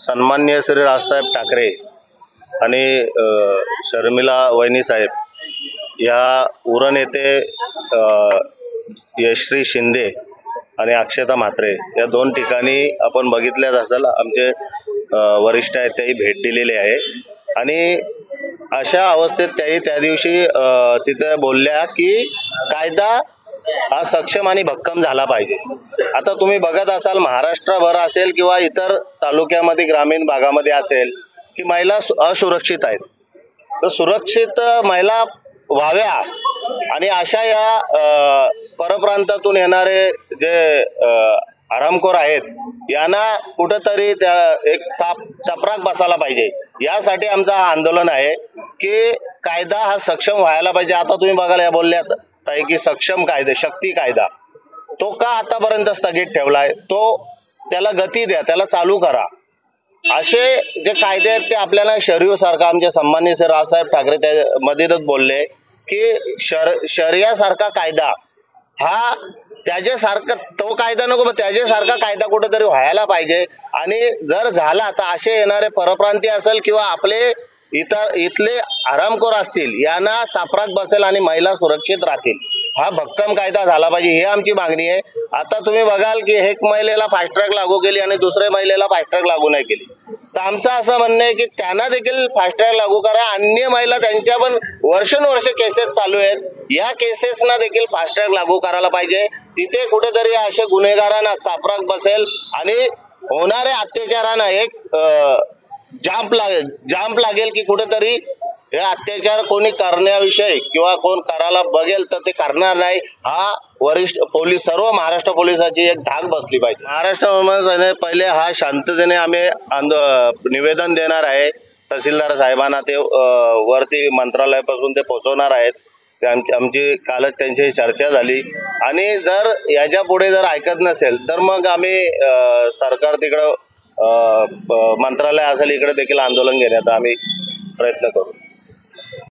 सन्माननीय श्री राजसाहेब ठाकरे आणि शर्मिला वहिनी साहेब या उरण येथे यशश्री शिंदे आणि अक्षता म्हात्रे या दोन ठिकाणी आपण बघितल्याच असेल आमचे वरिष्ठ आहेत तेही भेट दिलेली आहे आणि अशा अवस्थेत त्याही त्या दिवशी तिथे बोलल्या की कायदा हा सक्षम आणि भक्कम झाला पाहिजे। आता तुम्ही बघत असाल महाराष्ट्रभर असेल किंवा इतर तालुक्यामध्ये ग्रामीण भागामध्ये असेल की महिला असुरक्षित आहेत, तर सुरक्षित महिला व्हाव्या आणि अशा या परप्रांतातून येणारे जे आरामखोर आहेत यांना कुठेतरी त्या एक चपराक बसायला पाहिजे। यासाठी आमचं आंदोलन आहे की कायदा हा सक्षम व्हायला पाहिजे। आता तुम्ही बघाल या बोलल्यात ताई की सक्षम कायदा शक्ती कायदा तो का आतापर्यंत स्थगित ठेवलाय, तो त्याला गती द्या, त्याला चालू करा। असे जे कायदे आहेत ते आपल्याला शरीयत सारखा आमचे सन्माननीय श्री राजसाहेब ठाकरे त्यामध्येच बोलले की शरियासारखा कायदा हा त्याच्यासारखा तो कायदा नको, त्याच्यासारखा कायदा कुठेतरी व्हायला पाहिजे। आणि जर झाला तर असे येणारे परप्रांतीय असेल किंवा आपले इथले आरामखोर असतील यांना चापराक बसेल आणि महिला सुरक्षित राहतील। हा भक्कम कायदा झाला पाहिजे ही आमची मागणी आहे। आता तुम्ही बघाल की एक महिलेला फास्ट ट्रॅक लागू केली आणि दुसऱ्या महिलेला फास्ट ट्रॅक लागू नाही केली, तर आमचं असं म्हणणं आहे की त्यांना देखील फास्ट ट्रॅक लागू करा। अन्य महिला त्यांच्या पण वर्षानुवर्ष केसेस चालू आहेत, या केसेसना देखील फास्ट ट्रॅक लागू करायला पाहिजे। तिथे कुठेतरी अशा गुन्हेगारांना चापराक बसेल आणि होणाऱ्या अत्याचारांना एक जांप लागेल की कुठेतरी हे अत्याचार कोणी करण्याविषयी किंवा कोण करायला बघेल तर ते करणार नाही। हा वरिष्ठ पोलीस सर्व महाराष्ट्र पोलिसांची एक धाक बसली पाहिजे। महाराष्ट्र पहिले हा शांततेने आम्ही निवेदन देणार आहे तहसीलदार साहेबांना, ते वरती मंत्रालयापासून ते पोहोचवणार आहेत। आमची कालच त्यांची चर्चा झाली आणि जर याच्या पुढे जर ऐकत नसेल तर मग आम्ही सरकार तिकडं मंत्रालय असेल इकडे देखील आंदोलन घेण्याचा आम्ही प्रयत्न करू।